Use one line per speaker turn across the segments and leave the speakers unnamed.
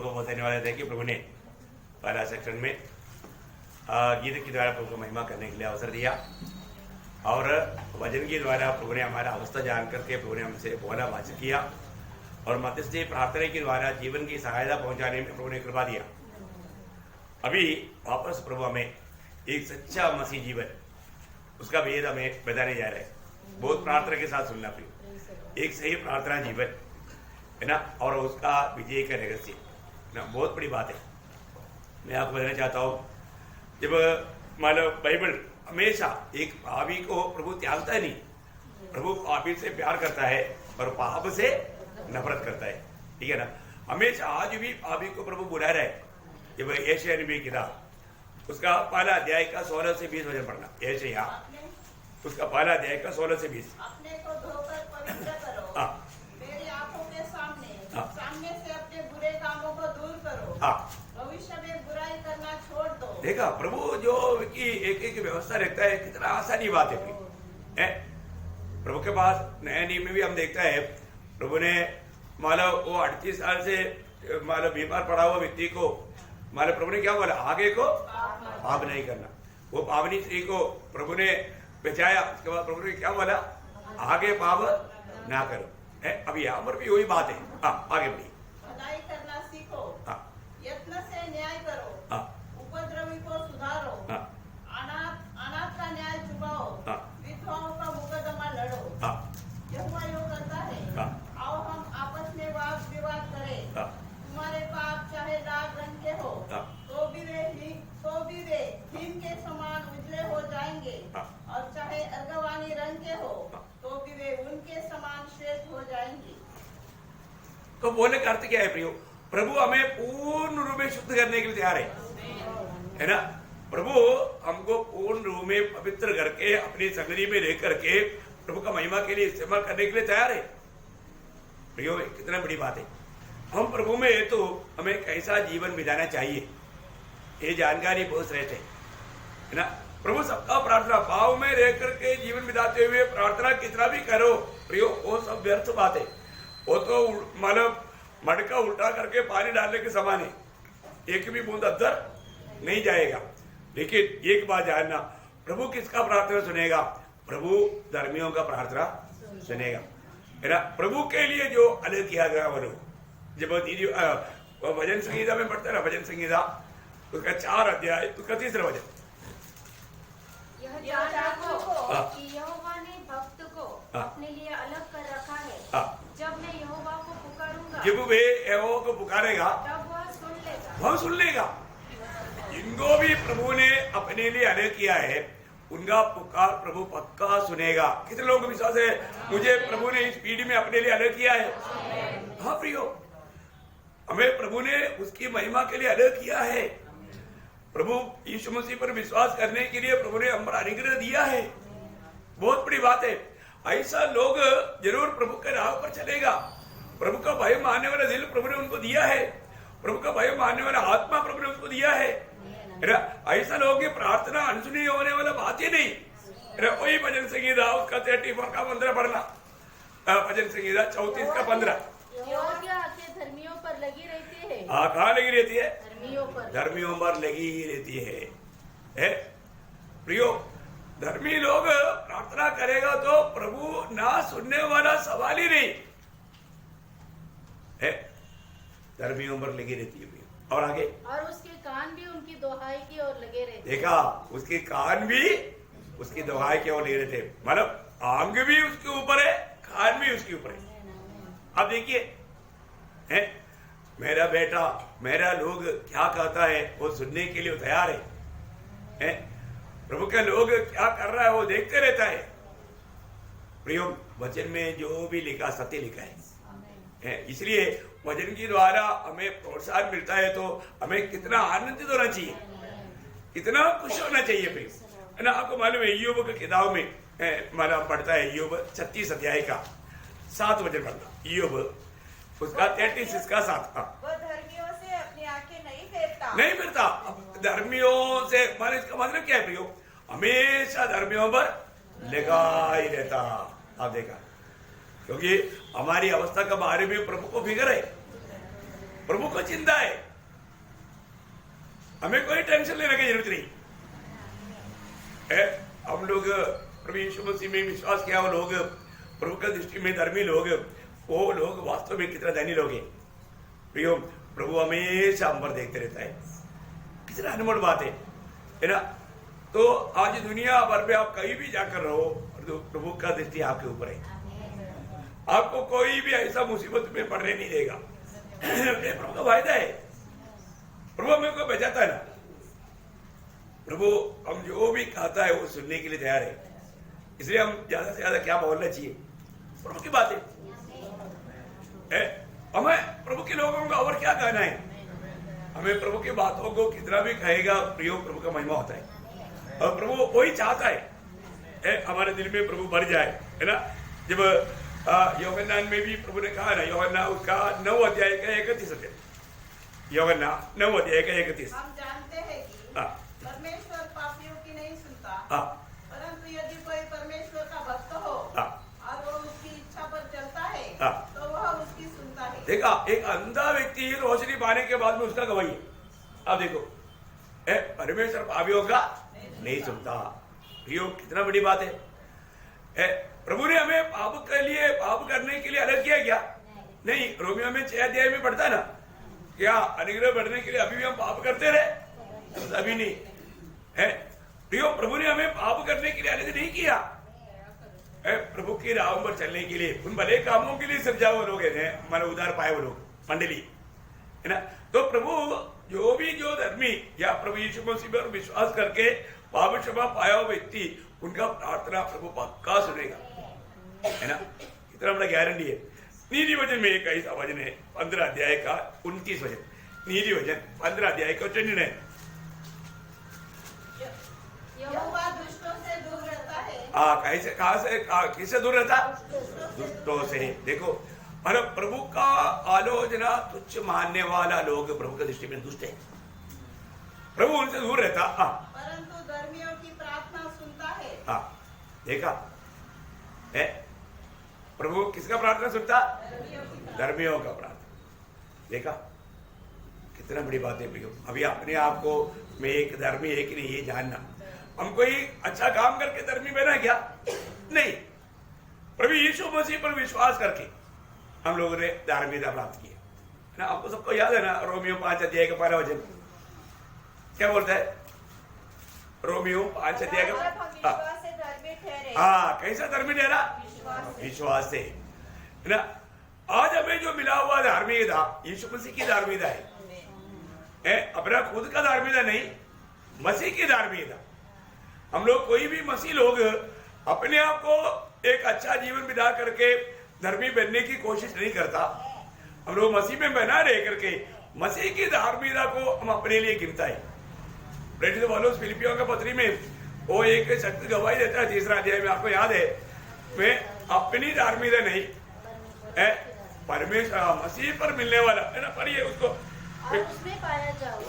को बताने वाले थे कि प्रभु ने पहला सेक्शन में गीत के द्वारा प्रभु को महिमा करने के लिए अवसर दिया और वचन के द्वारा प्रभु ने हमारा अवस्था जान करके प्रभु ने हमसे बोला बातचीत किया और मध्यस्थी प्रार्थना के द्वारा जीवन की सहायता पहुंचाने में प्रभु ने कृपा दिया। अभी वापस प्रभु हमें एक सच्चा मसीह जीवन उसका भेद हमें बताने जा रहे हैं। बहुत प्रार्थना के साथ सुनना प्रिय, एक सही प्रार्थना जीवन है ना, और उसका विजय का रहस्य ना, बहुत बड़ी बात है। मैं आपको बताना चाहता हूँ, जब मान लो बाइबल हमेशा एक पापी को प्रभु त्यागता नहीं, प्रभु पापी से प्यार करता है और पाप से नफरत करता है, ठीक है ना। हमेशा आज भी पापी को प्रभु बुला रहा है। जब यशायाह नबी की किताब उसका पहला अध्याय का 16 से 20 वचन पढ़ना, यशायाह उसका पहला अध्याय का 16 से 20।
अपने को धोकर पवित्र करो, मेरी आंखों के सामने से अपने बुरे कामों को दूर करो, भविष्य में बुराई करना छोड़ दो।
देखा प्रभु जो की एक एक व्यवस्था रखता है, कितना आसानी बात है। प्रभु के पास नया नियम में भी हम देखता है, प्रभु ने मानो वो 38 साल से मानो बीमार पड़ा हुआ व्यक्ति को मानो प्रभु ने क्या बोला, आगे को पाप नहीं करना। वो पावनी स्त्री को प्रभु ने बचाया, उसके बाद प्रभु ने क्या बोला, आगे पाप ना करो। अब यहाँ पर भी वही बात है। आगे बढ़िए।
भलाई करना सीखो, यत्न से न्याय करो, उपद्रवी को सुधारो, अनाथ का न्याय चुकाओ, विधवाओं का मुकदमा लड़ो। यहोवा यो करता है, आओ हम आपस में वाद विवाद करें। तुम्हारे पाप चाहे लाल रंग के हो तो भी वे हिम के समान उजले हो जाएंगे, और चाहे अर्गवानी रंग के हो तो भी वे उनके समान श्वेत हो जाएंगे।
तो बोलने का अर्थ क्या है प्रियो, प्रभु हमें पूर्ण रूप में शुद्ध करने के लिए तैयार है ना। प्रभु हमको पूर्ण रूप में पवित्र करके अपनी संगति में रह करके प्रभु का महिमा के लिए इस्तेमाल करने के लिए तैयार है। प्रियो कितना बड़ी बात है। हम प्रभु में है तो हमें कैसा जीवन बिताना चाहिए, ये जानकारी बहुत श्रेष्ठ है ना। प्रभु सबका प्रार्थना भाव में रह करके जीवन बिताते हुए प्रार्थना कितना भी करो प्रियो, वो सब व्यर्थ बात है। वो तो मानो मटका उल्टा करके पानी डालने के समान है, एक भी बूंद अंदर नहीं जाएगा। लेकिन एक बात जानना, प्रभु किसका प्रार्थना सुनेगा, प्रभु धर्मियों का प्रार्थना सुनेगा, है ना। प्रभु के लिए जो अलग किया गया वो जब दीदी भजन संगीता में पढ़ते ना, भजन संगीता उसका 4 अध्याय उसका 3रा वचन,
यह जानो कि यहोवा ने भक्त को अपने लिए अलग कर रखा है। जब मैं यहोवा को पुकारूंगा,
जब वे यहोवा को पुकारेगा
तब वह सुन लेगा।
वह सुन लेगा। जिनको भी प्रभु ने अपने लिए अलग किया है उनका पुकार प्रभु पक्का सुनेगा। कितने लोगों को विश्वास है, मुझे प्रभु ने इस पीढ़ी में अपने लिए अलग किया है। हाँ प्रियो, हमें प्रभु ने उसकी महिमा के लिए अलग किया है। प्रभु यीशु मसीह पर विश्वास करने के लिए प्रभु ने हमारा अनुग्रह दिया है। बहुत बड़ी बात है। ऐसा लोग जरूर प्रभु के राह पर चलेगा। प्रभु का भय मानने वाला दिल प्रभु ने उनको दिया है, प्रभु का भय मानने वाला आत्मा प्रभु ने उनको दिया है। ऐसा लोग की प्रार्थना अनसुनी होने वाला बात ही नहीं। वही भजन संगीता उसका 34 का 15 पढ़ना, भजन संगीता 34 का 15।
धर्मियों पर लगी रहती है।
कहाँ लगी रहती है,
धर्मियों पर
लगी ही रहती है। प्रियो, धर्मी लोग प्रार्थना करेगा तो प्रभु ना सुनने वाला सवाल ही नहीं है, धर्मियों पर लगी रहती है। और आगे,
और उसके कान भी उनकी दोहाई की ओर लगे रहते।
देखा, उसके कान भी उसकी दोहाई की ओर लगे रहते, मतलब आंग भी उसके ऊपर है, कान भी उसके ऊपर है। अब देखिए, मेरा बेटा मेरा लोग क्या कहता है वो सुनने के लिए तैयार है। प्रभु के लोग क्या कर रहा है वो देखते रहता है। प्रियो, वचन में जो भी लिखा सत्य लिखा है, इसलिए वचन के द्वारा हमें प्रोत्साहन मिलता है तो हमें कितना आनंदित होना चाहिए, कितना खुश होना चाहिए प्रियो, है ना। आपको मालूम है इय्योब की किताब में माना पढ़ता है, इय्योब 36 अध्याय का 7 वचन पढ़ना, इय्योब उसका 33 का 7।
वह धर्मियों से अपनी आंखें नहीं
फिरता। धर्मियों से माने इसका मतलब क्या है प्रियो, हमेशा धर्मियों पर लगा ही रहता। आप देखा, क्योंकि हमारी अवस्था के बारे में प्रभु को फिक्र प्रभु को चिंता है, हमें कोई टेंशन लेने की जरूरत नहीं है। हम लोग प्रभु यीशु मसीह में विश्वास किया वो लोग प्रभु की दृष्टि में धर्मी लोग, वो लोग वास्तव में कितना धनी लोग हैं। प्रियो, प्रभु हमेशा हम पर देखते रहता है, कितना अनमोल बात है ना। तो आज दुनिया भर में आप कहीं भी जाकर रहो, तो प्रभु का दृष्टि आपके ऊपर है, आपको कोई भी ऐसा मुसीबत में पड़ने नहीं देगा। ये प्रभु का फायदा है, प्रभु हमें को बचाता है ना। प्रभु हम जो भी कहता है वो सुनने के लिए तैयार है, इसलिए हम ज्यादा से ज्यादा क्या बोलना चाहिए, प्रभु की बात है। हमें प्रभु के लोगों का और क्या कहना है, हमें प्रभु की बातों को कितना भी कहेगा प्रियो, प्रभु का महिमा होता है। और प्रभु वही चाहता है हमारे दिल में प्रभु भर जाए, है ना। जब यूहन्ना में भी प्रभु ने कहा ना, यूहन्ना उसका 9 अध्याय का 31 वचन, यूहन्ना 9 अध्याय का 31।
हम जानते हैं कि परमेश्वर पापियों की नहीं सुनता, परंतु यदि कोई परमेश्वर का भक्त हो और वो उसकी इच्छा पर चलता है तो वह उसकी सुनता है।
देखा, एक अंधा व्यक्ति रोशनी पाने के बाद में उसका गवाही है। अब देखो, परमेश्वर पापियों का नहीं सुनता। प्रियो, कितना बड़ी बात है। प्रभु ने हमें पाप के लिए, पाप करने के लिए अलग किया क्या? नहीं। रोमियो में 6 अध्याय में पढ़ता ना, क्या अनुग्रह बढ़ने के लिए अभी भी हम पाप करते रहे? अभी नहीं है। प्रियो, प्रभु ने हमें पाप करने के लिए अलग नहीं किया, प्रभु की राह पर चलने के लिए, उन भले कामों के लिए सजा वो लोग हैं, हमारे उदार पाए वो लोग मंडली, है ना। तो प्रभु जो धर्मी या प्रभु यीशु मसीह पर विश्वास करके पाप क्षमा पाया हुआ व्यक्ति, उनका प्रार्थना प्रभु पक्का सुनेगा, है ना। इतना बड़ा गारंटी है। नीति वचन में एक ऐसा वचन है, 15 अध्याय का 29 वचन, नीति वचन 15 अध्याय का 29।
यहोवा दुष्टों से दूर रहता है।
कैसे, कहां से, किससे दूर रहता? दुष्टों से। देखो, मतलब प्रभु का आलोचना तुच्छ मानने वाला लोग प्रभु की दृष्टि में दुष्ट है, प्रभु उनसे दूर रहता।
परंतु धर्मियों की प्रार्थना सुनता है।
देखा है, प्रभु किसका प्रार्थना सुनता? धर्मियों का प्रार्थना। देखा, कितना बड़ी बात है प्रियो। अभी अपने आप को मैं एक धर्मी है कि नहीं ये जानना, हम कोई अच्छा काम करके धर्मी बना क्या? नहीं। प्रभु यीशु मसीह पर विश्वास करके हम लोगों ने धार्मिकता प्राप्त की है ना। आपको सबको याद है ना, रोमियो 5 अध्याय का 12 वचन क्या बोलता है? रोमियो 5 अध्याय का, कैसा धर्मी ठहरा? विश्वास से, है ना। आज हमें जो मिला हुआ धार्मिकता यीशु मसीह की धार्मिकता है, अपना खुद का धार्मिकता नहीं, मसीह की धार्मिकता। हम लोग कोई भी मसीह लोग अपने आप को एक अच्छा जीवन बिता करके धर्मी बनने की कोशिश नहीं करता। हम लोग मसीह में बना रह करके मसीह की धार्मिकता को हम अपने लिए गिनता है। प्रेरित पौलुस फिलिपियों का पत्री में वो एक सख्त गवाही देता है 3 अध्याय में, आपको याद है, मैं अपनी धार्मिकता नहीं है, परमेश्वर मसीह पर मिलने वाला, है ना। पढ़िए उसको,
उसमें पाया जाओ,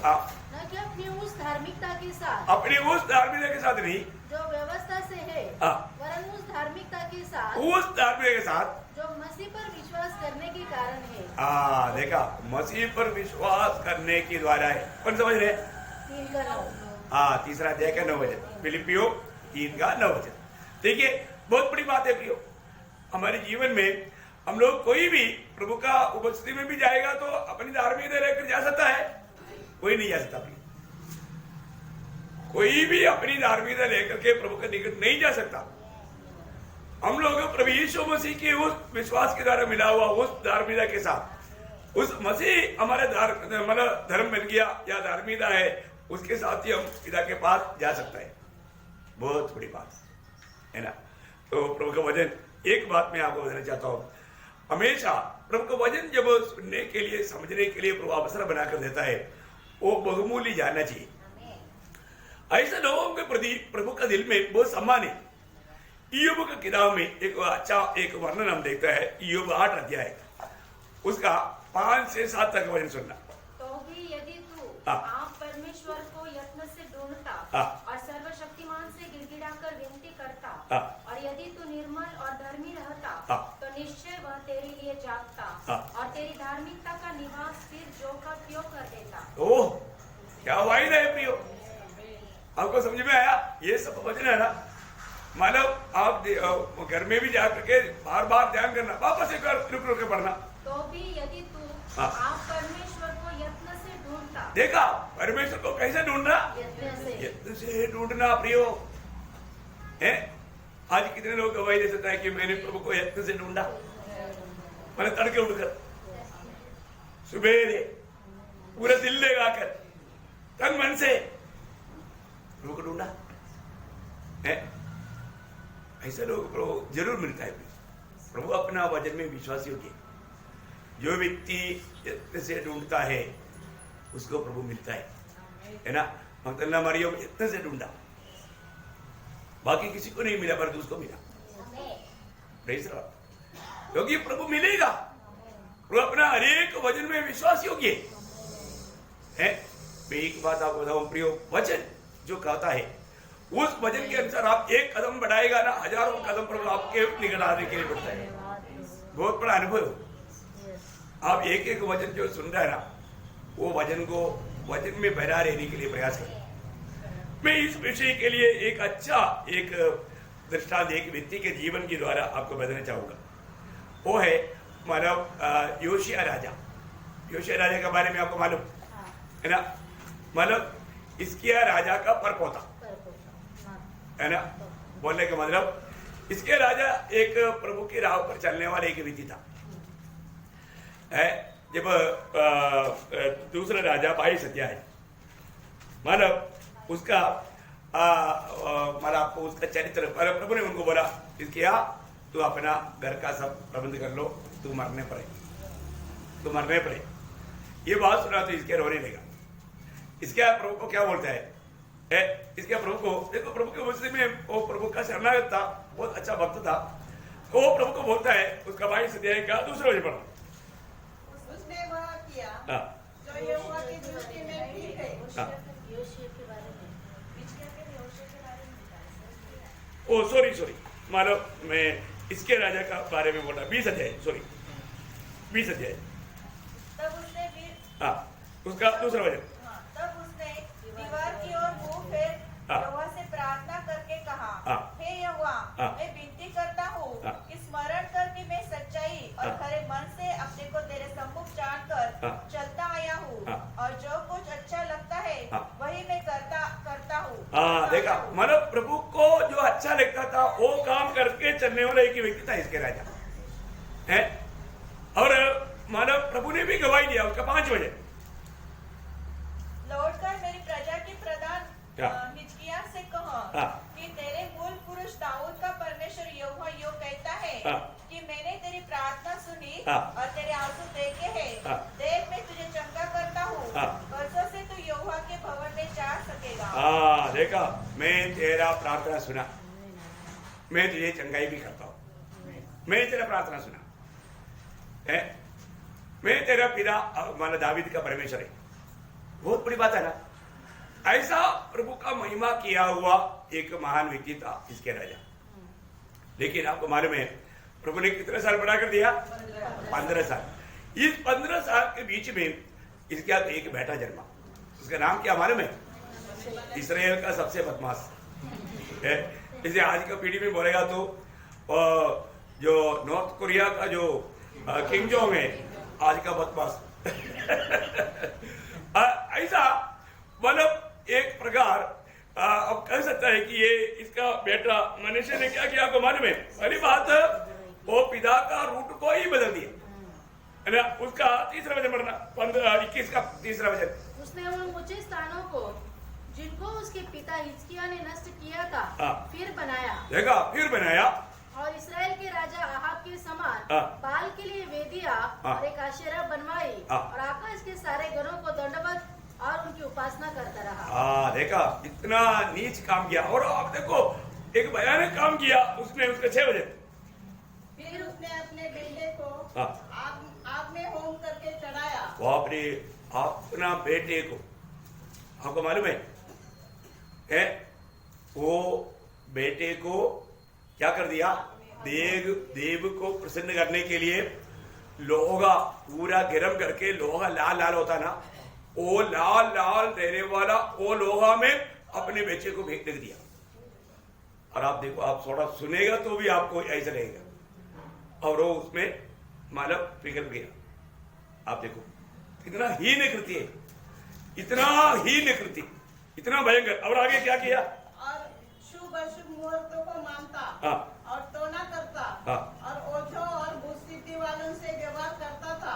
न कि अपनी उस धार्मिकता के साथ,
अपनी उस धार्मिकता के साथ नहीं
जो व्यवस्था से है, वरन उस धार्मिकता के साथ,
उस धार्मिकता के साथ
जो मसीह पर विश्वास करने के कारण है।
देखा, मसीह पर विश्वास करने के द्वारा है। कौन समझ रहे?
3 का 9।
3 अध्याय का 9 वचन, फिलिपियो 3 का 9 वचन। देखिए, बहुत बड़ी बात है प्रियो। हमारे जीवन में हम लोग कोई भी प्रभु का उपस्थिति में भी जाएगा तो अपनी धार्मिकता लेकर जा सकता है? कोई नहीं जा सकता। कोई भी अपनी धार्मिकता लेकर के प्रभु के निकट नहीं जा सकता। हम लोग प्रभु यीशु मसीह के उस विश्वास के द्वारा मिला हुआ उस धार्मिकता के साथ, उस मसीह हमारे धर्म बन गया या धार्मिकता है, उसके साथ ही हम पिता के पास जा सकता है। बहुत बड़ी बात है ना। तो प्रभु का वचन, एक बात मैं आपको बताना चाहता हूँ, हमेशा प्रभु का वचन जब सुनने के लिए, समझने के लिए प्रभु अवसर बनाकर देता है, वो बहुमूल्य जानना चाहिए। ऐसे लोगों के प्रति प्रभु का दिल में बहुत सम्मान है। इयोब की किताब में एक वर्णन हम देखते हैं, इयोब 8 अध्याय, उसका 5 से 7 तक वचन सुनना।
तो भी यदि तू आप परमेश्वर को यत्न से ढूंढता और सर्वशक्तिमान से गिड़गिड़ाकर विनती करता, और यदि तू निर्मल और धर्मी रहता, तो निश्चय वह तेरे लिए जागता और तेरी धार्मिकता का निवास फिर जो
ओह क्या वाइड है प्रियो, आपको समझ में आया? ये सब वचन है ना, मतलब आप घर में भी जा करके बार बार ध्यान करना, वापस एक बार रुक रुक के पढ़ना।
तो भी यदि तू
हाँ।
आप परमेश्वर को यत्न से ढूंढता।
देखा परमेश्वर को कैसे ढूंढना? यत्न से ढूंढना प्रियो है। आज कितने लोग गवाही दे सकता है कि मैंने प्रभु को यत्न से ढूंढा, मैंने तड़के उठकर सुबह पूरे दिल लगाकर तन मन से प्रभु को ढूंढा है। ऐसे लोग प्रभु जरूर मिलता है। प्रभु अपना वचन में विश्वासी होगी, जो व्यक्ति यत्न से ढूंढता है उसको प्रभु मिलता है ना। मगदलेना मरियम यत्न से ढूंढा, बाकी किसी को नहीं मिला पर उसको मिला। Praise Lord. क्योंकि प्रभु मिलेगा, प्रभु अपना हर एक वचन में विश्वासी होगी है। मैं एक बात आपको बताऊं प्रियो, वचन जो कहता है उस वचन के अनुसार आप एक कदम बढ़ाएगा ना, हजारों कदम प्रभु आपके निकट आने के लिए बढ़ता है। बहुत बड़ा अनुभव। आप एक एक वचन जो सुन रहे हैं ना, वो वचन को वचन में बहरा रहने के लिए प्रयास करें। मैं इस विषय के लिए एक अच्छा एक दृष्टांत एक व्यक्ति के जीवन के द्वारा आपको बताना चाहूंगा। वो है मानव योशिया राजा। योशिया राजा के बारे में आपको मालूम है ना, मतलब इसके राजा का परपोता है ना। बोलने का मतलब इसके राजा एक प्रभु की राह पर चलने वाले एक व्यक्ति था है। जब दूसरा राजा भाई सत्या है, मतलब उसका मतलब आपको उसका चरित्र प्रभु ने उनको बोला इसके तू अपना घर का सब प्रबंध कर लो, तू मरने पड़े। ये बात सुना तो इसके रोने लगा। इसके प्रभु को क्या बोलता है इसके प्रभु को देखो, प्रभु के मुस्लिम में वो प्रभु का शरणागत था, बहुत अच्छा भक्त था। तो वो प्रभु को बोलता है उसका भाई सत्याय का दूसरे वजह पढ़ो।
उसने वह किया जो यहोवा की दृष्टि में ठीक है।
ओ सॉरी मानो मैं इसके राजा का बारे में बोला 20 अध्याय।
तब उसने
उसका दूसरा वचन।
तब उसने दीवार की ओर मुंह फेर यहोवा से प्रार्थना करके कहा, हे यहोवा, मैं विनती करता हूँ कि स्मरण कर कि मैं सच्चाई और खरे मन से अपने को तेरे सम्मुख जानकर चलता आया हूँ, और जो कुछ अच्छा लगता है वही मैं करता हूँ।
देखा, मतलब प्रभु को जो अच्छा लगता था वो काम करके चलने वाला एक व्यक्ति था इसके राजा है। और मानव प्रभु ने भी गवाही दिया उसका 5 बजे
लौटकर मेरी प्रजा के प्रधान हिजकिय्याह से कहो कि तेरे मूल पुरुष दाऊद का परमेश्वर यहोवा यो कहता है कि मैंने तेरी प्रार्थना सुनी और तेरे आंसू देखे हैं। देख मैं तुझे चंगा करता हूँ, परसों से तू यहोवा के भवन में जा सकेगा।
देखा, मैं तेरा प्रार्थना सुना, मैं तुझे चंगाई भी करता हूँ। मैं तेरा प्रार्थना सुना है, मैं तेरा पिता माना दावीद का परमेश्वर है। बहुत बड़ी बात है ना। ऐसा प्रभु का महिमा किया हुआ एक महान व्यक्ति था इसके राजा। लेकिन आपको मालूम है प्रभु ने कितने साल बड़ा कर दिया? 15 साल। इस 15 साल के बीच में इसके एक बेटा जन्मा। उसका नाम क्या मालूम है? इस्राएल का सबसे बदमाश है। इसे आज का पीढ़ी में बोलेगा तो जो नॉर्थ कोरिया का जो किंग जोंग है आज का बदमाश। ऐसा मतलब एक प्रकार अब कह सकता है कि ये इसका बेटा मनुष्य ने क्या किया आपको मालूम है? पहली बात वो पिता का रूट को ही बदल दिया है ना। उसका तीसरा वचन पढ़ना 21 का तीसरा वचन।
उसने उन ऊंचे स्थानों को जिनको उसके पिता हिजकिय्याह ने नष्ट किया था फिर बनाया।
देखा, फिर बनाया।
और इस्राएल के राजा आहाब के समान बाल के लिए वेदियां और एक आशेरा बनवाई और आकाश के सारे घरों को दंडवत और उनकी उपासना करता रहा।
देखा, इतना नीच काम किया। और आप देखो एक भयानक काम किया उसने उसके 6 बजे।
फिर उसने अपने बेटे को आग में होम करके चढ़ाया।
बाप रे, अपना बेटे को आपको मालूम है वो बेटे को क्या कर दिया? देव को प्रसन्न करने के लिए लोहा पूरा गर्म करके, लोहा लाल लाल होता ना, वो लाल लाल रहने वाला वो लोहा में अपने बच्चे को फेंक दिया। और आप देखो, आप थोड़ा सुनेगा तो भी आपको ऐसा रहेगा। और वो उसमें मतलब पिघल गया। आप देखो कितना हीन कृति है, इतना हीन कृति, इतना भयंकर। और आगे क्या किया?
और शुभ अशुभ मुहूर्तों को मानता और टोना करता और ओझों और भूस्थिति वालों से व्यवहार करता था।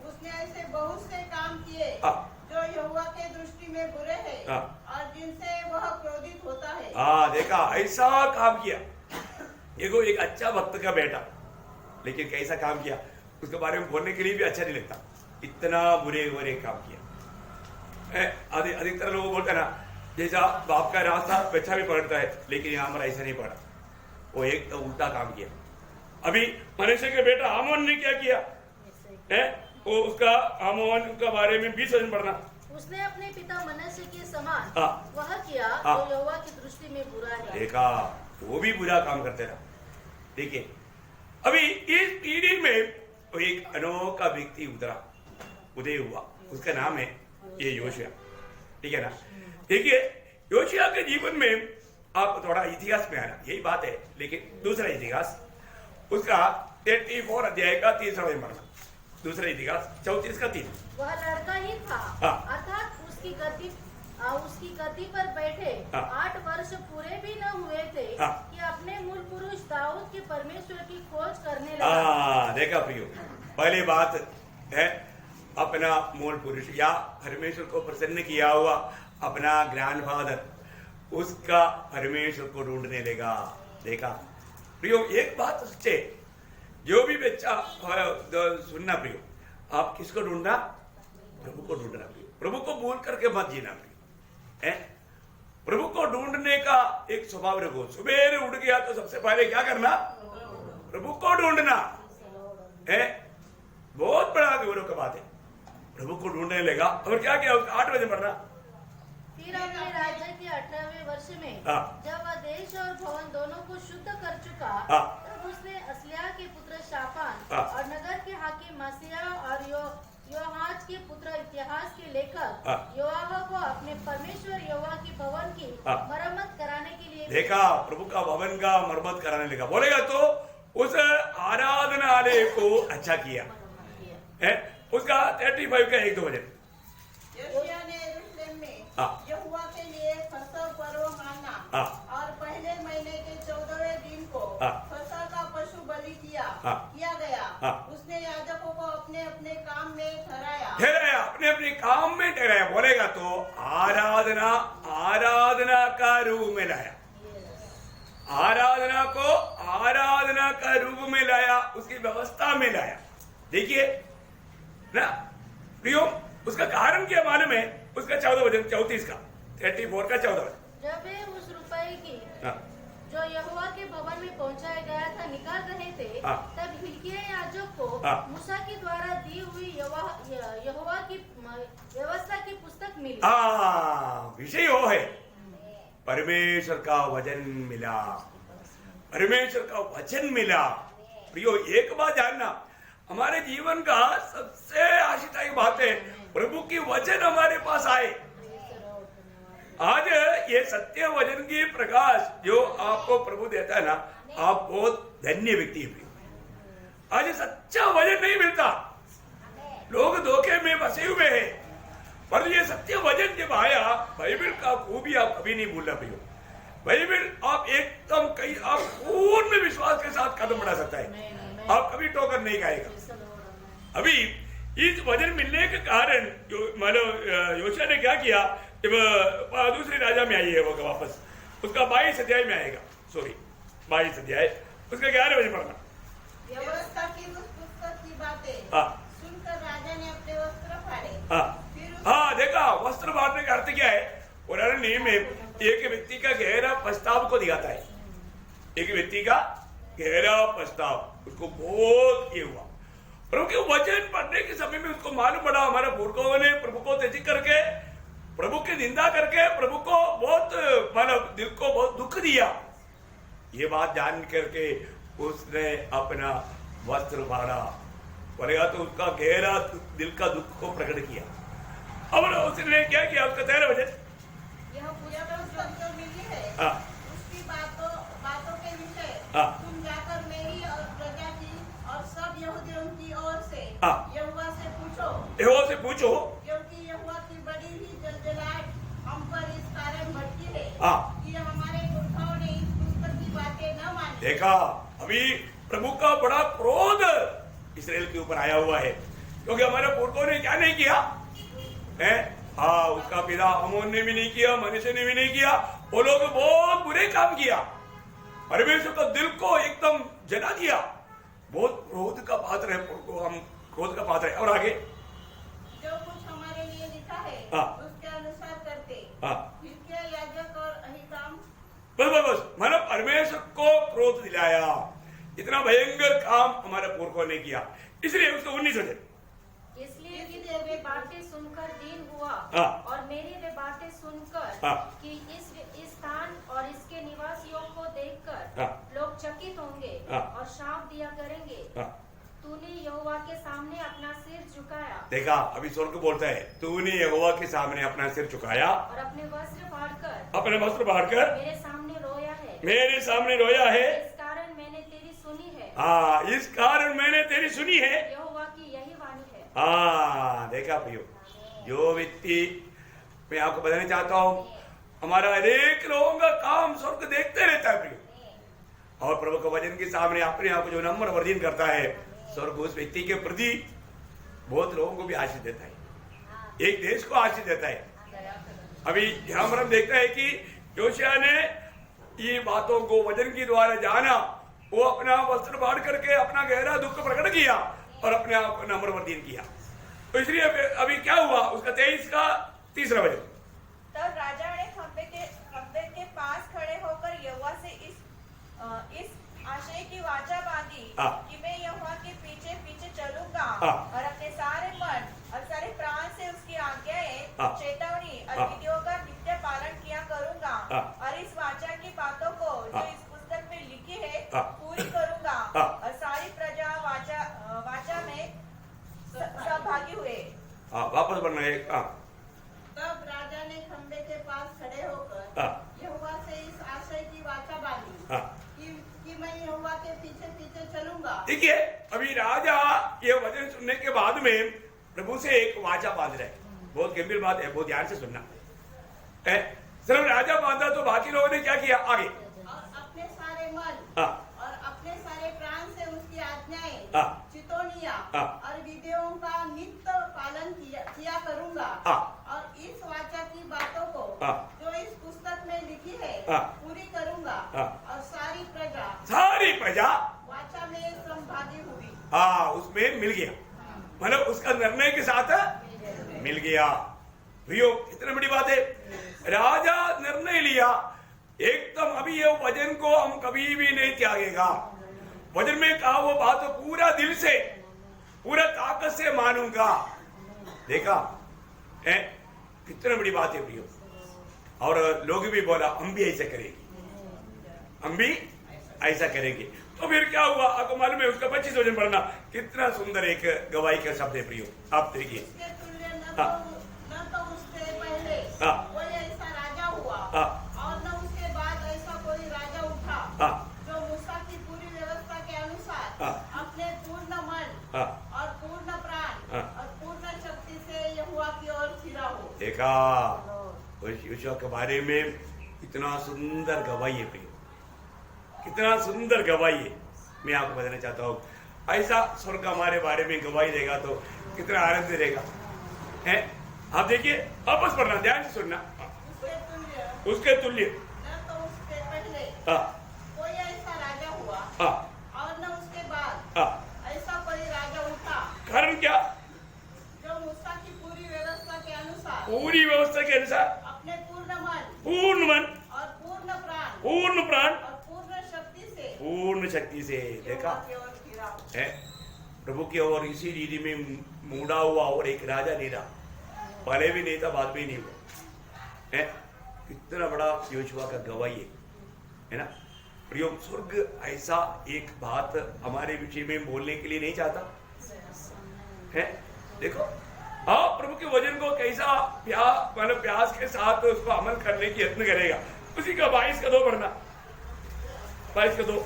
उसने ऐसे बहुत से काम किए जो यहोवा के दृष्टि में बुरे हैं और जिनसे वह क्रोधित होता है।
देखा, ऐसा काम किया। एगो एक अच्छा भक्त का बेटा, लेकिन कैसा काम किया उसके बारे में बोलने के लिए भी अच्छा नहीं लगता। इतना बुरे बुरे काम किया। अधिकतर लोग बोलते हैं ना, जैसा बाप का रास्ता बच्चा भी पकड़ता है, लेकिन यहाँ हमारा ऐसा नहीं पड़ा। वो एक उल्टा काम किया। अभी मनुष्य के बेटा आमोन ने क्या किया है? वो उसका आमोन का बारे में 20 वचन पढ़ना।
उसने अपने पिता मनश्शे के समान वह किया
हाँ।
जो यहोवा की दृष्टि में बुरा है।
देखा, वो भी बुरा काम करते रहा। देखिए, अभी इस पीढ़ी में तो एक अनोखा व्यक्ति उदय हुआ। उसका नाम है ये योशिया। ठीक है ना? देखिए, योशिया के जीवन में आप थोड़ा इतिहास में आना, यही बात है। लेकिन दूसरा इतिहास उसका 34 अध्याय का 3 पढ़ना। दूसरा इतिहास 34 का 3।
वह लड़का ही था, अर्थात उसकी गद्दी पर बैठे 8 वर्ष पूरे भी न हुए थे कि अपने मूल पुरुष दाऊद के परमेश्वर की खोज करने लगा।
देखा प्रियो, पहली बात है अपना मूल पुरुष या परमेश्वर को प्रसन्न किया हुआ अपना ग्रैंडफादर, उसका परमेश्वर को ढूंढने लगा। देखा प्रियो, एक बात सच्चे, जो भी बच्चा सुनना प्रियो, आप किसको ढूंढना? प्रभु को ढूंढना प्रियो। प्रभु को भूल करके मत जीना प्रियो। प्रभु को ढूंढने का एक स्वभाव रखो। सुबह उठ गया तो सबसे पहले क्या करना? प्रभु को ढूंढना है। बहुत बड़ा गौरव का बात है। प्रभु को ढूंढने लगा और क्या किया? उसका 8 बजे पढ़ना।
फिर अपने राज्य के 18वें वर्ष में जब वह देश और भवन दोनों को शुद्ध कर चुका, तब उसने असल्याह के पुत्र शाफान और नगर के हाकिम मासिया और योआहाज के पुत्र इतिहास के लेखक योआह को अपने परमेश्वर यहोवा की भवन की मरम्मत कराने के लिए
देखा, प्रभु का भवन का मरम्मत कराने लगा। बोलेगा तो उस आराधनालय को अच्छा किया है। उसका 35 का 1-2 वचन।
योशिया ने यरूशलेम में यहोवा के लिए फसह पर्व माना और पहले महीने के 14वें दिन को फसह का पशु बलि किया गया। उसने याजकों को अपने अपने काम में ठहराया,
अपने अपने काम में ठहराया। बोलेगा तो आराधना का रूप में लाया। आराधना को आराधना का रूप में लाया, उसकी व्यवस्था में लाया। देखिए ना प्रियो, उसका कारण क्या मालूम है? उसका 14 वचन 34 का 34 का 14 वचन।
जब वे उस रुपए की जो यहोवा के भवन में पहुंचाया गया था निकाल रहे थे, तब हिल्किय्याह याजक को मूसा के द्वारा दी हुई यहोवा की व्यवस्था की पुस्तक मिली।
विषय वो है, परमेश्वर का वचन मिला। परमेश्वर का वचन मिला। प्रियो, एक बात जानना, हमारे जीवन का सबसे आशीर्वाद बात है प्रभु की वचन हमारे पास आए। आज ये सत्य वचन की प्रकाश जो आपको प्रभु देता है ना, आप बहुत धन्य व्यक्ति है। आज सच्चा वचन नहीं मिलता, लोग धोखे में फंसे हुए हैं। पर ये सत्य वचन जब आया, बाइबल का खूबी आप कभी नहीं भूलना प्रियो। बाइबल आप एकदम आप पूर्ण विश्वास के साथ कदम बढ़ा सकता है, आप कभी टोकर नहीं खाएगा। अभी इस वचन मिलने के कारण योशिया ने क्या किया? जब दूसरे राजा में आई है वो वापस, उसका 22 अध्याय में आएगा। 22 अध्याय उसका 11 बजे पढ़ना।
व्यवस्था की पुस्तक की बातें सुनकर राजा ने अपने वस्त्र फाड़े।
देखा, वस्त्र फाड़ने का अर्थ क्या है? पुराने नियम में एक व्यक्ति का गहरा पछताव को दिखाता है। एक व्यक्ति का गहरा पछताव, उसको बहुत ये हुआ। प्रभु के वचन पढ़ने के समय में उसको मालूम पड़ा हमारे पुरखों ने प्रभु को त्याग करके, प्रभु की निंदा करके प्रभु को बहुत दिल को बहुत दुख दिया। ये बात जान करके उसने अपना वस्त्र फाड़ा। बोलेगा तो उसका गहरा दिल का दुख को प्रकट किया। अब उसने क्या किया, उसका 13 वचन,
यह
यह
पुस्तक
पुस्तक जो मिली है
हाँ,
उसकी बातों के विषय
हाँ,
तुम जाकर मेरी और प्रजा की और सब यहूदियों की ओर से
हाँ,
यहोवा से पूछो,
यहोवा से पूछो,
क्योंकि यहोवा की बड़ी ही जलजलाहट हम पर इस कारण भड़की है
हाँ,
कि हमारे पुरखाओं ने इस पुस्तक की बातें न मानी।
देखा, अभी प्रभु का बड़ा क्रोध इस्राएल के ऊपर आया हुआ है, क्योंकि हमारे पुरखों ने क्या नहीं किया है। हाँ, उसका पिता अमोन ने भी नहीं किया, मनुष्य ने भी नहीं किया, वो लोग बहुत बुरे काम किया, परमेश्वर का दिल को एकदम जला दिया, बहुत क्रोध का पात्र है, पुरखों हम क्रोध का पात्र है। और आगे,
जो कुछ हमारे लिए लिखा है
हाँ,
उसके अनुसार करते,
हाँ,
हिजकिय्याह याजक और अहीकाम,
बस मतलब परमेश्वर को क्रोध दिलाया, इतना भयंकर काम हमारे पुरखों ने किया, इसलिए उसको 19 वचन,
इसलिए कि तू वे बातें सुनकर दीन हुआ
हाँ,
और मेरी वे बातें सुनकर
हाँ,
कि इस स्थान और इसके निवासियों को देखकर
हाँ,
लोग चकित होंगे
हाँ,
और श्राप दिया करेंगे।
हाँ,
तूने यहोवा के सामने अपना सिर झुकाया
देखा, अभी स्वर्ग बोलता है, तूने यहोवा के सामने अपना सिर झुकाया,
और अपने वस्त्र फाड़कर
अपने वस्त्र बांटकर
मेरे सामने रोया है।
मेरे सामने रोया है।
इस कारण मैंने तेरी सुनी है,
हाँ, इस कारण मैंने तेरी सुनी है।
यहोवा की यही वाणी है।
हाँ, देखा प्रियो, जो व्यक्ति, मैं आपको बताना चाहता हूँ, हमारा हरेक लोगों का काम स्वर्ग देखते रहता है प्रियो, और प्रभु के वचन के सामने अपने आप को जो नम्र वर्जन करता है, स्वर्ग उस व्यक्ति के प्रति बहुत लोगों को भी आशीष देता है, एक देश को आशीष देता है। अभी यहाँ पर हम देखते हैं कि योशिया ने ये बातों को वचन के द्वारा जाना, वो अपना वस्त्र बांट करके अपना गहरा दुख प्रकट किया और अपने आप को नम्र वर्जन किया। तो इसलिए अभी क्या हुआ, उसका 23 का 3रा वचन,
तब राजा ने खंबे के पास खड़े होकर यहोवा से इस आशय की वाचा बांधी कि मैं यहोवा के पीछे पीछे चलूंगा और अपने सारे मन और सारे प्राण से उसकी आज्ञाएं, चेतावनी और विधियों का नित्य पालन किया करूंगा और इस वाचा की बातों को जो इस पुस्तक में लिखी है पूरी करूंगा। और सारी प्रजा वाचा में सहभागी हुए।
वापस बढ़ना है।
तब राजा ने खंबे के पास खड़े होकर यहोवा से इस आशय की वाचा बांधी कि मैं यहोवा के पीछे पीछे चलूंगा।
देखिए, अभी राजा ये वचन सुनने के बाद में प्रभु से एक वाचा बांध रहे, बहुत गंभीर बात है, बहुत ध्यान से सुनना है। सिर्फ राजा बांधा तो बाकी लोगों ने क्या किया, आगे
और अपने सारे मन और अपने सारे प्राण से उसकी आज्ञाएं, चितौनियां और विधियों का नित्य पालन किया करूंगा। और इस वाचा की बातों को जो इस पुस्तक में लिखी है पूरी करूंगा। और सारी प्रजा वाचा में सहभागी हुई।
उसमें मिल गया, मतलब उसका निर्णय के साथ मिल गया। प्रियो, कितनी बड़ी बात है, राजा निर्णय लिया एकदम, अभी ये वचन को हम कभी भी नहीं त्यागेगा। वचन में कहा वो बात पूरा दिल से, पूरा ताकत से मानूंगा। देखा है, कितनी बड़ी बात है प्रियो। और लोग भी बोला हम भी ऐसा करेंगे, हम भी ऐसा करेंगे। तो फिर क्या हुआ, आपको मालूम है, उसका 25 वचन पढ़ना, कितना सुंदर एक गवाही का शब्द है प्रियो। आप देखिए,
न तो उससे पहले कोई ऐसा राजा हुआ और न उसके बाद ऐसा कोई राजा उठा जो मूसा की पूरी व्यवस्था के अनुसार अपने पूर्ण मन और पूर्ण प्राण और पूर्ण शक्ति से यहोवा की ओर फिरा हो।
देखा, उस यहोशू के बारे में कितना सुंदर गवाही है प्रियो, कितना सुंदर गवाही है। मैं आपको बताना चाहता हूँ, ऐसा स्वर्ग हमारे बारे में गवाही देगा तो कितना आनंद देगा है। आप देखिए, वापस पढ़ना, ध्यान से सुनना, उसके तुल्य
न तो उसके पहले कोई ऐसा राजा हुआ और न उसके बाद ऐसा कोई राजा उठा।
कारण क्या,
जो मूसा की पूरी व्यवस्था के अनुसार अपने पूर्ण मन और पूर्ण प्राण और पूर्ण शक्ति से
देखा है, प्रभु की ओर इसी रीति में मुड़ा हुआ और एक राजा नहीं रहा, पहले भी नहीं था, बाद भी नहीं हुआ है। कितना बड़ा योशुआ का गवाही है ना प्रियो। स्वर्ग ऐसा एक बात हमारे विषय में बोलने के लिए नहीं चाहता है। देखो, हाँ, प्रभु के वचन को कैसा मतलब प्यास के साथ उसको अमल करने की यत्न करेगा, उसी का 22 का 2 पढ़ना, 22 का 2।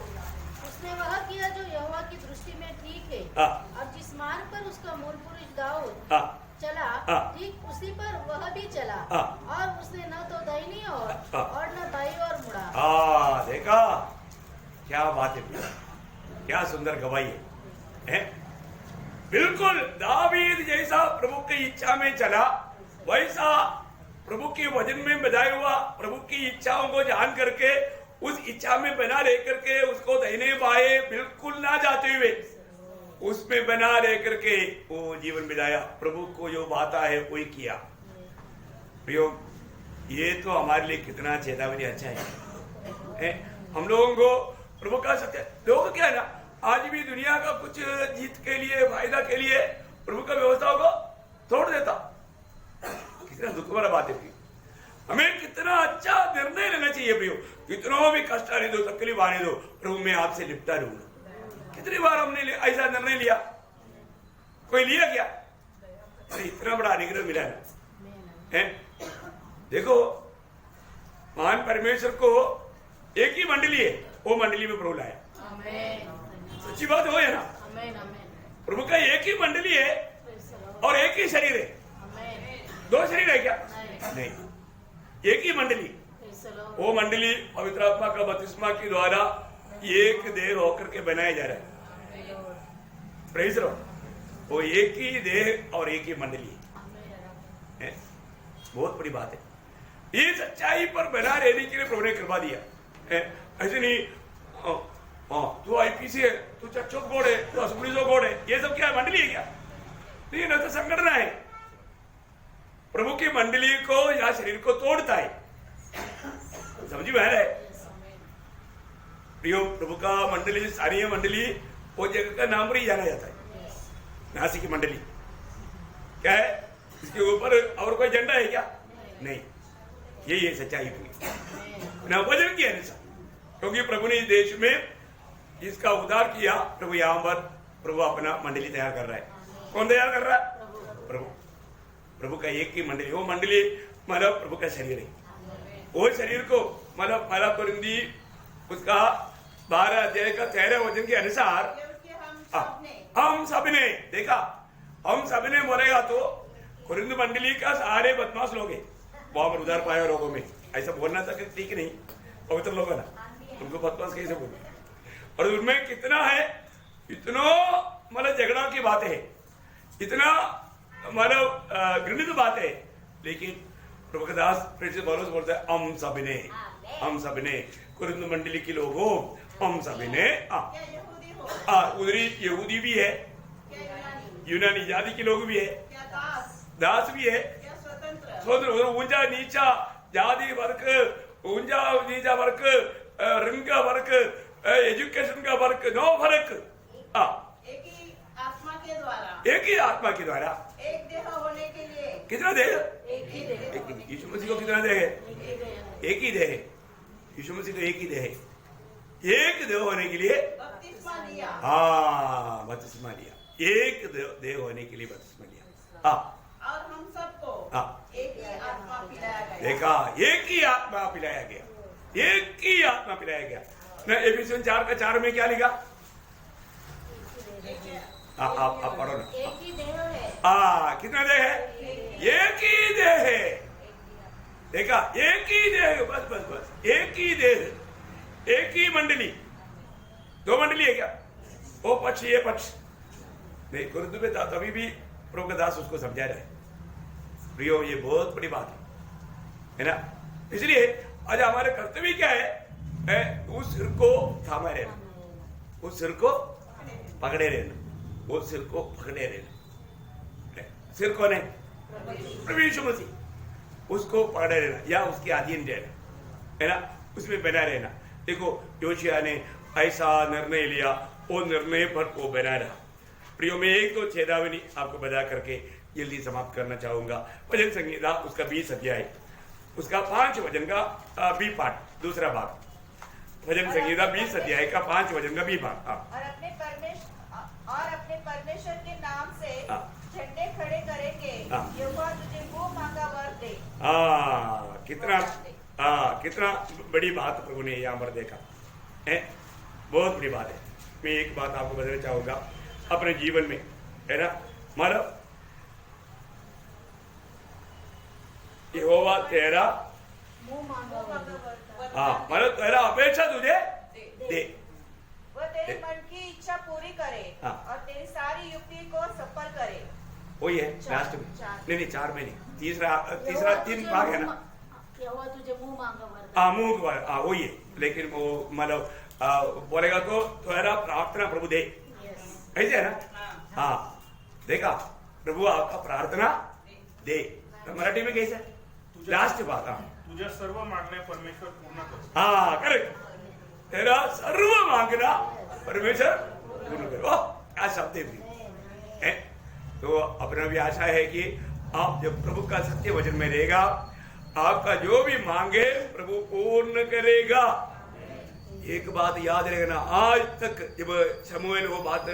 उसने वह किया जो यहोवा की दृष्टि में ठीक है। अब जिस मार्ग पर उसका मूल पुरुष दाऊद चला, ठीक उसी पर वह भी चला, और उसने न तो दाहिनी और न बाईं ओर मुड़ा।
देखा क्या बात है, क्या सुंदर गवाही है? बिल्कुल दावीद जैसा प्रभु की इच्छा में चला, वैसा प्रभु के वचन में बधाया हुआ प्रभु की इच्छाओं को जान करके उस इच्छा में बना रह करके उसको दाहिने बाएं बिल्कुल ना जाते हुए उसमें बना रह करके वो जीवन बिताया। प्रभु को जो बात है वही किया। प्रियो, ये तो हमारे लिए कितना चेतावनी अच्छा है। हम लोगों को प्रभु का सत्य, लोग क्या है ना, आज भी दुनिया का कुछ जीत के लिए, फायदा के लिए प्रभु का व्यवस्थाओं को तोड़ देता। कितना दुख भरा बात है। हमें कितना अच्छा निर्णय लेना चाहिए प्रियो, कितना भी कष्ट आने दो, तकलीफ आने दो, प्रभु मैं आपसे निपटा लूंगा। कितनी बार हमने ऐसा निर्णय लिया? कोई लिया क्या? अरे इतना बड़ा अनुग्रह मिला है। देखो, महान परमेश्वर को एक ही मंडली है, वो मंडली में प्रभु लाया। सच्ची बात हो है ना? प्रभु का एक ही मंडली है और एक ही शरीर है। 2 शरीर है क्या? नहीं, एक ही मंडली। वो मंडली पवित्र आत्मा का बपतिस्मा के द्वारा एक देह होकर के बनाया जा रहा है। Praise Lord. वो एक ही देह और एक ही मंडली है। बहुत बड़ी बात है। ये सच्चाई पर बना रहने के लिए प्रभु ने कृपा दिया। ऐसे नहीं तू आईपीसी है, तू चर्च ऑफ गॉड है, तू असेंबलीज ऑफ गॉड है, ये सब क्या है? मंडली है क्या? ये न तो संगठन है। प्रभु की मंडली को या शरीर को तोड़ता है। समझी में आ रहा है? प्रियो, प्रभु का मंडली, सारी मंडली वो जगह का नाम पर ही जाना जाता है। नासिक की मंडली क्या है? इसके ऊपर और कोई झंडा है क्या? नहीं। यही है सच्चाई ना वचन की अनुसार, क्योंकि प्रभु ने इस देश में इसका उद्धार किया। प्रभु यहाँ पर प्रभु अपना मंडली तैयार कर रहा है। कौन तैयार कर रहा है? प्रभु। प्रभु का एक ही मंडली, वो मंडली मतलब प्रभु का शरीर है। वो शरीर को मतलब पहला कुरिन्थी उसका 12 अध्याय का 13 वचन के अनुसार हम सब ने देखा, हम सब ने बोलेगा तो कुरिन्थ मंडली का सारे बदमाश लोग हैं, वहां पर उधार पाया लोगों में। ऐसा बोलना था कि ठीक नहीं, पवित्र लोग है ना, उनको बदमाश कैसे बोले? और उनमें कितना है, इतना मतलब झगड़ा की बातें है, इतना मतलब घृणित बात है। लेकिन प्रभु का दास पौलुस बोलता है हम सब ने कुरिन्थ मंडली के लोगों, हम सब ने उधरी यहूदी भी है, यूनानी जाति के लोग भी है, दास भी है, स्वतंत्र, ऊंचा नीचा जाति वर्ग, ऊंचा नीचा वर्ग, रंग का वर्ग, एजुकेशन का वर्ग, नो फर्क।
एक ही आत्मा के द्वारा,
एक ही आत्मा के द्वारा
एक देह होने के लिए
कितना देह?
एक ही देह।
यीशु मसीह को कितना देह है? एक ही देह है। यीशु मसीह को एक ही देह है। एक देह होने के लिए
बपतिस्मा लिया।
हाँ, बपतिस्मा लिया। एक देह होने के लिए बपतिस्मा लिया।
और हम सबको एक ही आत्मा पिलाया गया।
देखा, एक ही आत्मा पिलाया गया, एक ही आत्मा पिलाया गया। ना एफिसियन 4 का 4 में क्या लिखा? आप पढ़ो ना।
एक ही देह है।
कितना देह है? एक ही देह है। देखा, एक ही देह, बस बस बस, एक ही देह, एक ही मंडली। 2 मंडली है क्या? वो पक्ष, ये पक्ष नहीं। कुरिन्थ में तभी भी प्रभु का दास उसको समझा रहे। प्रियो, ये बहुत बड़ी बात है ना। इसलिए आज हमारे कर्तव्य क्या है? उस सिर को थामा रहना, उस सिर को पकड़े रहना, वो सिर को पकड़े रहना। सिर कौन है? प्रभु यीशु मसीह। उसको पकड़े रहना या उसके अधीन रहना, है ना, उसमें बना रहना। देखो, योशिया ने ऐसा निर्णय लिया, वो निर्णय पर वो बना रहा। प्रियो, में एक दो चेतावनी आपको बता करके जल्दी समाप्त करना चाहूंगा। भजन संहिता उसका 20 अध्याय, उसका 5 वचन का बी पाठ, दूसरा भाग। भजन संहिता 20 अध्याय का 5 वचन का बी भाग।
और अपने परमेश्वर के नाम से घंटे खड़े करेंगे, यहोवा तुझे मुंह मांगा वर दे।
कितना बड़ी बात प्रभु ने यहाँ पर देखा है, बहुत बड़ी बात है। मैं एक बात आपको बताना चाहूंगा अपने जीवन में, है ना, मतलब यहोवा तेरा
मुंह मांगा वर दे।
मतलब तेरा अपेक्षा तुझे दे,
वह तेरे मन की इच्छा पूरी करे और तेरी सारी युक्ति को सफल करे।
वही है लास्ट में, नहीं 4 में नहीं, तीसरा 3 भाग है ना,
यहोवा तुझे मुंह मांगा वर दे।
मुंह वही है, लेकिन वो मतलब बोलेगा तो तेरा प्रार्थना प्रभु दे, ऐसे है ना। हाँ देखा, प्रभु आपका प्रार्थना दे, तो मराठी में कैसे लास्ट बात।
तुझे सर्व मागण्या परमेश्वर पूर्ण करो।
करेक्ट, तेरा सर्व मांगना परमेश्वर पूर्ण करो, क्या शब्द है। तो अपना भी आशा है कि आप जब प्रभु का सत्य वचन में रहेगा, आपका जो भी मांगे प्रभु पूर्ण करेगा। एक बात याद रखना, आज तक जब शमूएल वो बात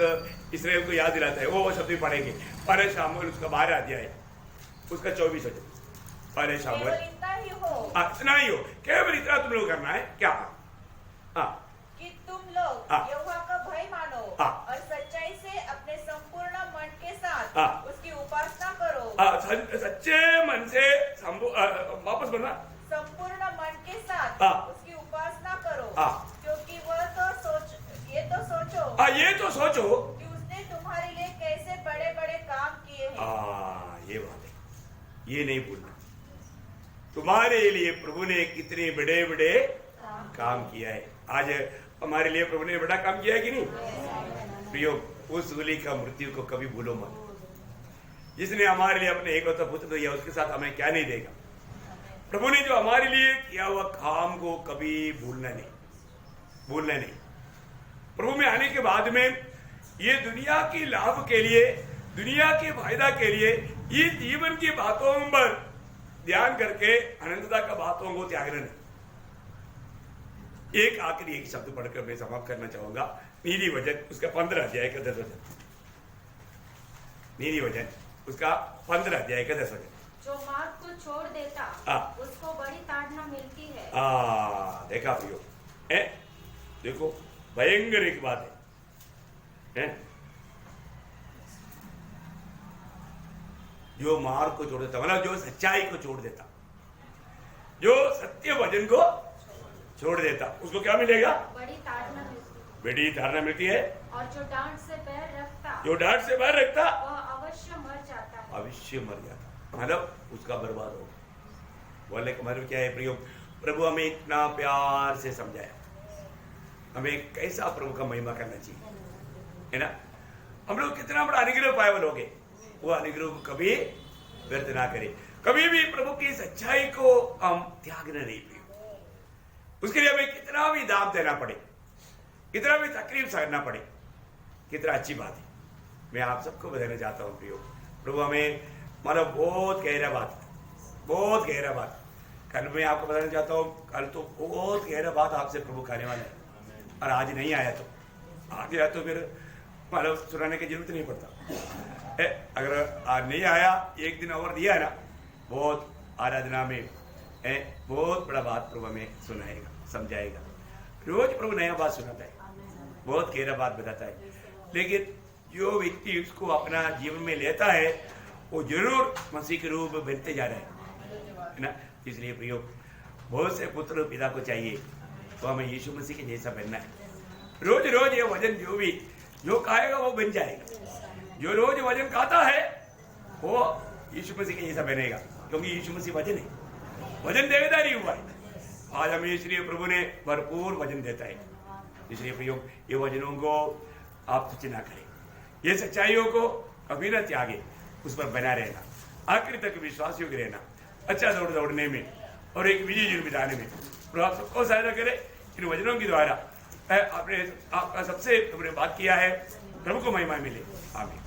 इस्राएल को याद दिलाता है, वो शब्द भी पढ़ेंगे। पहले शमूएल उसका 12 अध्याय, उसका 24 वचन। पहले शमूएल
इतना ही हो,
इतना ही हो, केवल इतना तुम लोग करना है क्या,
कि तुम लोग यहोवा का भय मानो और सच्चाई से अपने संपूर्ण मन के साथ उसकी उपासना करो।
सच्चे मन से वापस बोलना,
संपूर्ण मन के साथ उसकी उपासना करो, क्योंकि ये तो सोचो कि उसने तुम्हारे लिए कैसे बड़े बड़े काम किए हैं।
ये बात है, ये नहीं भूलना, तुम्हारे लिए प्रभु ने कितने बड़े बड़े काम किया है। आज हमारे लिए प्रभु ने बड़ा काम किया है कि नहीं प्रियो, उस सूली का मृत्यु को कभी भूलो मत। जिसने हमारे लिए अपने एकलौता पुत्र दिया, उसके साथ हमें क्या नहीं देगा। प्रभु ने जो हमारे लिए किया हुआ काम को कभी भूलना नहीं। प्रभु में आने के बाद में ये दुनिया की लाभ के लिए, दुनिया के फायदा के लिए, ये जीवन की बातों पर ध्यान करके अनंतता का बातों को त्यागना नहीं। एक आखिरी एक शब्द पढ़कर मैं समाप्त करना चाहूंगा। नीली वचन उसका 15 अध्याय का 10 वचन। नीली वचन उसका 15 अध्याय का 10 वचन।
जो मार्ग को छोड़ देता उसको बड़ी ताड़ना मिलती है।
देखा प्रियो, देखो भयंकर एक बात है, जो मार्ग को छोड़ देता, मतलब जो सच्चाई को छोड़ देता, जो सत्य वचन को छोड़ देता, उसको क्या मिलेगा,
बड़ी
ताड़ना मिलती है।
और जो डांट से पैर रखता,
वह
अवश्य मर जाता,
मतलब उसका बर्बाद हो। बोलने का मतलब क्या है प्रियो, प्रभु हमें इतना प्यार से समझाया, हमें कैसा प्रभु का महिमा करना चाहिए, है ना। हम लोग कितना बड़ा अनुग्रह पाए हो गए, वो अनुग्रह को कभी व्यर्थ ना करे। कभी भी प्रभु की सच्चाई को हम त्यागना नहीं प्रियो। उसके लिए हमें कितना भी दाम देना पड़े, कितना भी तकलीफ सहना पड़े, कितना अच्छी बात है। मैं आप सबको बताना चाहता हूँ प्रियो, प्रभु हमें मतलब बहुत गहरा बात कल मैं आपको बताना चाहता हूँ। कल तो बहुत गहरा बात आपसे प्रभु खाने वाला है, और आज नहीं आया तो फिर मतलब सुनाने की जरूरत नहीं पड़ता। अगर आज नहीं आया, एक दिन और दिया है ना, बहुत आराधना में बहुत बड़ा बात प्रभु हमें सुनाएगा, समझाएगा। रोज प्रभु नया बात सुनाता है, बहुत गहरा बात बताता है, लेकिन जो व्यक्ति उसको अपना जीवन में लेता है वो जरूर मसीह के रूप में बनते जा रहा है ना। इसलिए प्रियो, बहुत से पुत्र पिता को चाहिए, तो हमें यीशु मसीह के जैसा बनना है। रोज रोज ये वजन जो खाएगा वो बन जाएगा। जो रोज वजन खाता है वो यीशु मसीह के जैसा बनेगा, क्योंकि यीशु मसीह वजन है, वजन देवदारी हुआ है। आज हमें इसलिए प्रभु ने भरपूर वजन देता है। इसलिए प्रियो, ये वजनों को आप तुच्छ ना करें, ये सच्चाइयों को कभी ना त्यागे, उस पर बना रहना, आखिर तक विश्वास योग्य रहना, अच्छा दौड़ने में और एक विजय जीवन बिताने में प्रभु आप सबको सहायता करे। इन वचनों के द्वारा आपने आपका सबसे तुमने बात किया है, प्रभु को महिमा मिले। आमीन।